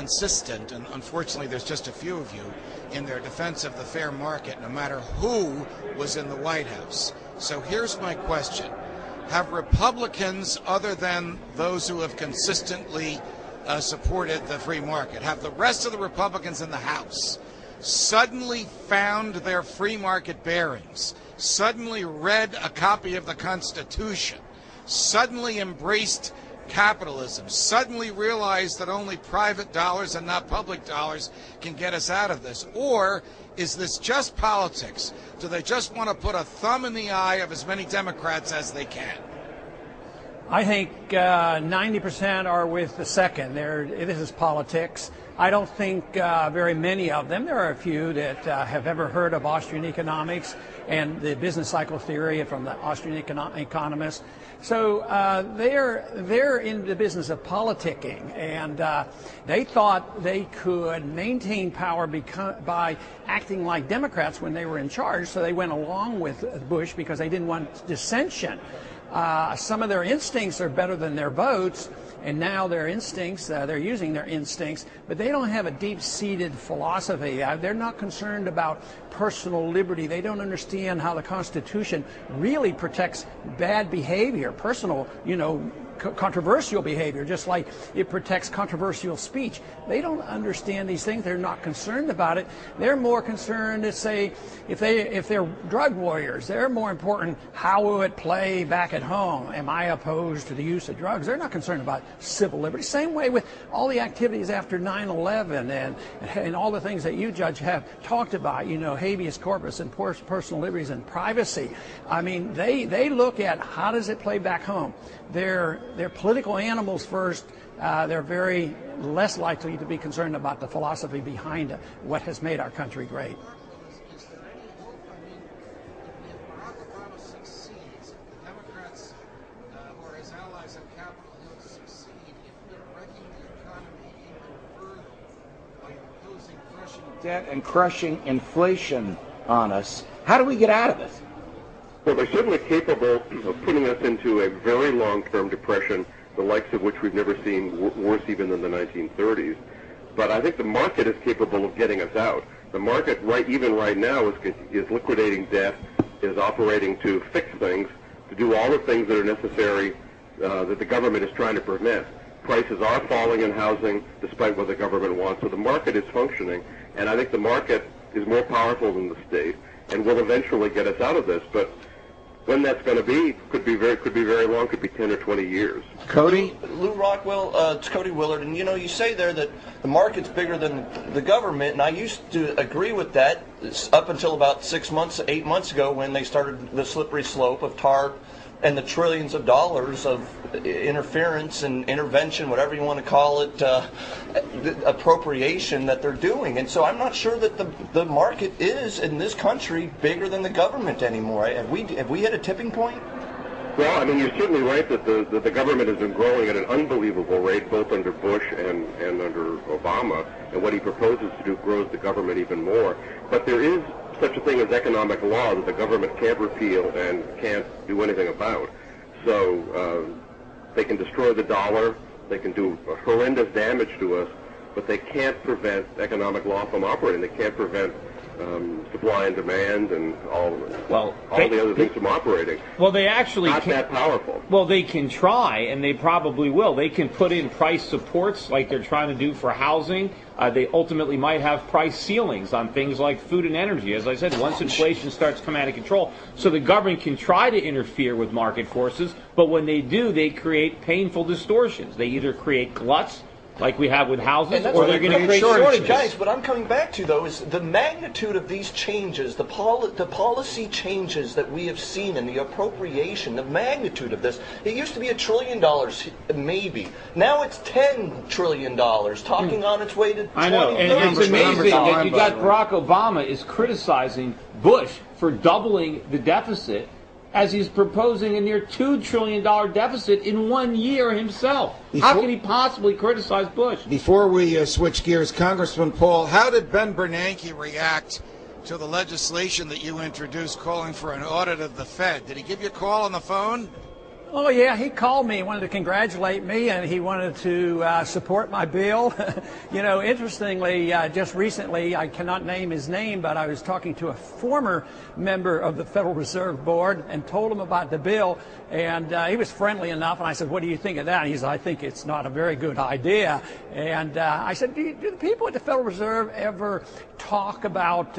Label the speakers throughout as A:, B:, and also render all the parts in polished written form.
A: consistent, and unfortunately there's just a few of you, in their defense of the fair market, no matter who was in the White House. So here's my question. Have Republicans, other than those who have consistently supported the free market, have the rest of the Republicans in the House suddenly found their free market bearings, suddenly read a copy of the Constitution, suddenly embraced capitalism, suddenly realized that only private dollars and not public dollars can get us out of this? Or is this just politics? Do they just want to put a thumb in the eye of as many Democrats as they can?
B: I think 90% are with the second. This is politics. I don't think very many of them. There are a few that have ever heard of Austrian economics and the business cycle theory from the Austrian economists. So they're in the business of politicking, and they thought they could maintain power by acting like Democrats when they were in charge. So they went along with Bush because they didn't want dissension. Some of their instincts are better than their votes, and now their instincts, they're using their instincts, but they don't have a deep-seated philosophy. They're not concerned about personal liberty. They don't understand how the Constitution really protects bad behavior, personal, controversial behavior, just like it protects controversial speech. They don't understand these things. They're not concerned about it. They're more concerned to say, if they're drug warriors, they're more important, how will it play back at home? Am I opposed to the use of drugs? They're not concerned about civil liberty. Same way with all the activities after 9/11 and all the things that you, Judge, have talked about, habeas corpus and personal liberties and privacy. I mean, they look at how does it play back home. They're political animals first. They're very less likely to be concerned about the philosophy behind what has made our country great.
A: Is there any hope? I mean, if Barack Obama succeeds, if the Democrats or his allies on Capitol Hill succeed, if they're wrecking the economy even further by imposing crushing debt and crushing inflation on us, how do we get out of this?
C: Well, they're certainly capable of putting us into a very long-term depression, the likes of which we've never seen, worse even than the 1930s. But I think the market is capable of getting us out. The market, even right now, is liquidating debt, is operating to fix things, to do all the things that are necessary that the government is trying to prevent. Prices are falling in housing, despite what the government wants. So the market is functioning, and I think the market is more powerful than the state, and will eventually get us out of this. But when that's going to be could be very long, could be 10 or 20 years.
A: Cody?
D: Lou Rockwell, it's Cody Willard, and you say there that the market's bigger than the government, and I used to agree with that up until about 8 months ago when they started the slippery slope of TARP and the trillions of dollars of interference and intervention, whatever you want to call it, appropriation that they're doing. And so I'm not sure that the market is, in this country, bigger than the government anymore. Have we hit a tipping point?
C: Well, I mean, you're certainly right that the government has been growing at an unbelievable rate, both under Bush and under Obama, and what he proposes to do grows the government even more. But there is such a thing as economic law that the government can't repeal and can't do anything about. So they can destroy the dollar, they can do horrendous damage to us, but they can't prevent economic law from operating. They can't prevent supply and demand and all the other things from operating.
E: Well, they actually
C: not that powerful.
E: Well, they can try, and they probably will. They can put in price supports like they're trying to do for housing. They ultimately might have price ceilings on things like food and energy. As I said, once inflation starts to come out of control, so the government can try to interfere with market forces, but when they do, they create painful distortions. They either create gluts, like we have with houses, or they're going to create shortages.
D: Guys, what I'm coming back to, though, is the magnitude of these changes, the policy changes that we have seen in the appropriation, the magnitude of this. It used to be $1 trillion, maybe. Now it's $10 trillion, talking on its way to 20
E: I know, and it's amazing that you got Barack Obama is criticizing Bush for doubling the deficit, as he's proposing a near $2 trillion deficit in 1 year himself. How can he possibly criticize Bush?
A: Before we switch gears, Congressman Paul, how did Ben Bernanke react to the legislation that you introduced calling for an audit of the Fed? Did he give you a call on the phone?
B: Oh, yeah, he called me. He wanted to congratulate me, and he wanted to support my bill. You know, interestingly, just recently, I cannot name his name, but I was talking to a former member of the Federal Reserve Board and told him about the bill, and he was friendly enough, and I said, what do you think of that? And he said, I think it's not a very good idea. And I said, do the people at the Federal Reserve ever talk about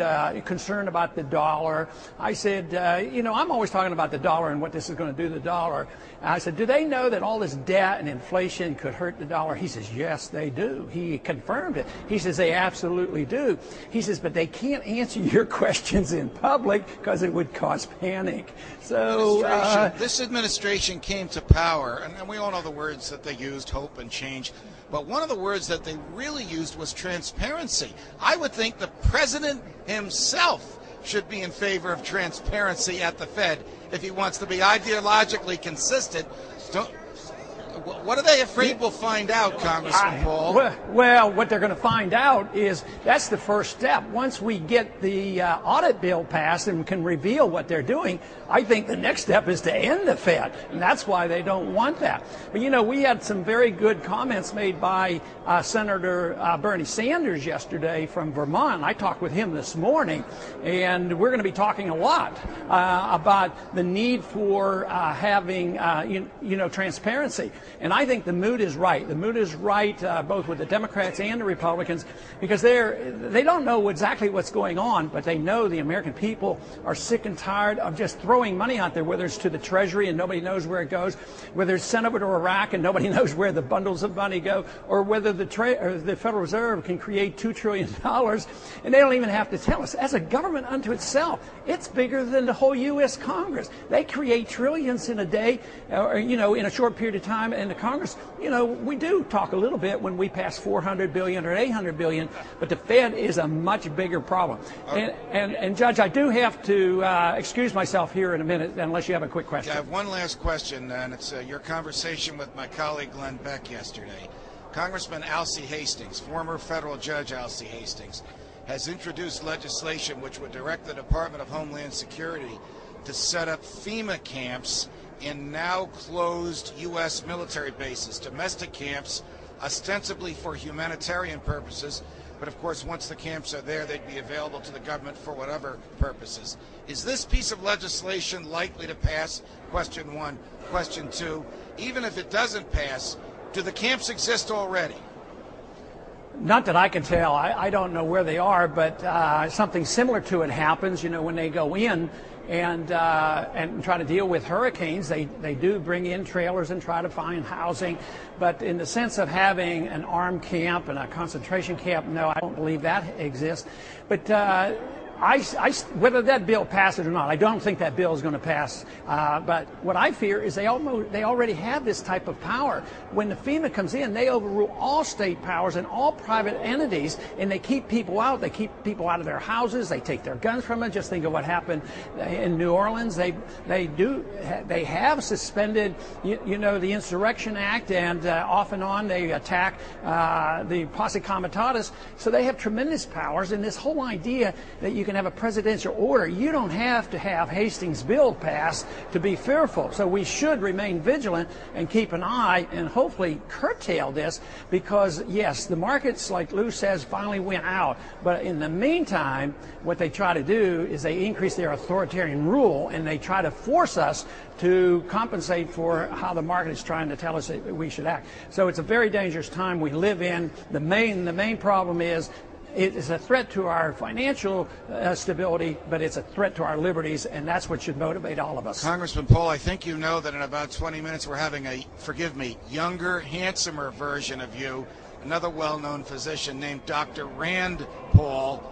B: concern about the dollar? I said, you know, I'm always talking about the dollar and what this is going to do to the dollar. I said, do they know that all this debt and inflation could hurt the dollar? He says, yes, they do. He confirmed it. He says, they absolutely do. He says, but they can't answer your questions in public because it would cause panic. So
A: this administration came to power, and we all know the words that they used, hope and change. But one of the words that they really used was transparency. I would think the president himself should be in favor of transparency at the Fed if he wants to be ideologically consistent. What are they afraid we'll find out, Congressman Paul?
B: Well, what they're going to find out is that's the first step. Once we get the audit bill passed and can reveal what they're doing, I think the next step is to end the Fed, and that's why they don't want that. But, you know, we had some very good comments made by Senator Bernie Sanders yesterday from Vermont. I talked with him this morning, and we're going to be talking a lot about the need for having, you know, transparency. And I think the mood is right. The mood is right both with the Democrats and the Republicans because they don't know exactly what's going on, but they know the American people are sick and tired of just throwing money out there, whether it's to the Treasury and nobody knows where it goes, whether it's sent over to Iraq and nobody knows where the bundles of money go, or whether the Federal Reserve can create $2 trillion and they don't even have to tell us. As a government unto itself, it's bigger than the whole U.S. Congress. They create trillions in a day, or, you know, in a short period of time. And the Congress, you know, we do talk a little bit when we pass $400 billion or $800 billion, but the Fed is a much bigger problem. And Judge, I do have to excuse myself here in a minute, unless you have a quick question.
A: I have one last question, and it's your conversation with my colleague Glenn Beck yesterday. Congressman Alcee Hastings, former federal judge Alcee Hastings, has introduced legislation which would direct the Department of Homeland Security to set up FEMA camps in now closed U.S. military bases, domestic camps, ostensibly for humanitarian purposes, but of course once the camps are there, they'd be available to the government for whatever purposes. Is this piece of legislation likely to pass? Question one. Question two, even if it doesn't pass, do the camps exist already?
B: Not that I can tell. I don't know where they are, but something similar to it happens, you know, when they go in and try to deal with hurricanes. They do bring in trailers and try to find housing. But in the sense of having an armed camp and a concentration camp, no, I don't believe that exists. But whether that bill passes or not, I don't think that bill is going to pass. But what I fear is they already have this type of power. When the FEMA comes in, they overrule all state powers and all private entities, and they keep people out. They keep people out of their houses. They take their guns from them. Just think of what happened in New Orleans. They have suspended, you know, the Insurrection Act, and off and on they attack the Posse Comitatus. So they have tremendous powers, and this whole idea that you can have a presidential order, you don't have to have Hastings' bill passed to be fearful. So we should remain vigilant and keep an eye and hopefully curtail this, because yes, the markets, like Lou says, finally went out. But in the meantime, what they try to do is they increase their authoritarian rule, and they try to force us to compensate for how the market is trying to tell us that we should act. So it's a very dangerous time we live in. The main problem is it is a threat to our financial stability, but it's a threat to our liberties, and that's what should motivate all of us.
A: Congressman Paul, I think you know that in about 20 minutes we're having a, forgive me, younger, handsomer version of you, another well-known physician named Dr. Rand Paul,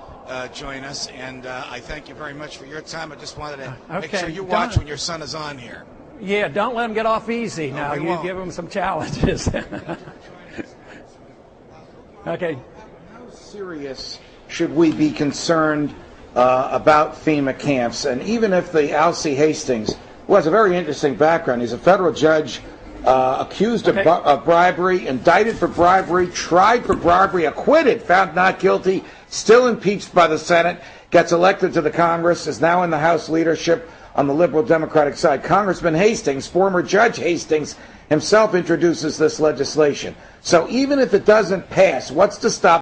A: join us, and I thank you very much for your time. I just wanted to make sure you watch when your son is on here.
B: Yeah, don't let him get off easy now. You give him some challenges. Okay.
A: Serious should we be concerned about FEMA camps? And even if the Alcee Hastings, who has a very interesting background, he's a federal judge accused of bribery, indicted for bribery, tried for bribery, acquitted, found not guilty, still impeached by the Senate, gets elected to the Congress, is now in the House leadership.
F: on the liberal Democratic side. Congressman Hastings, former Judge Hastings, himself introduces this legislation. So even if it doesn't pass, what's to stop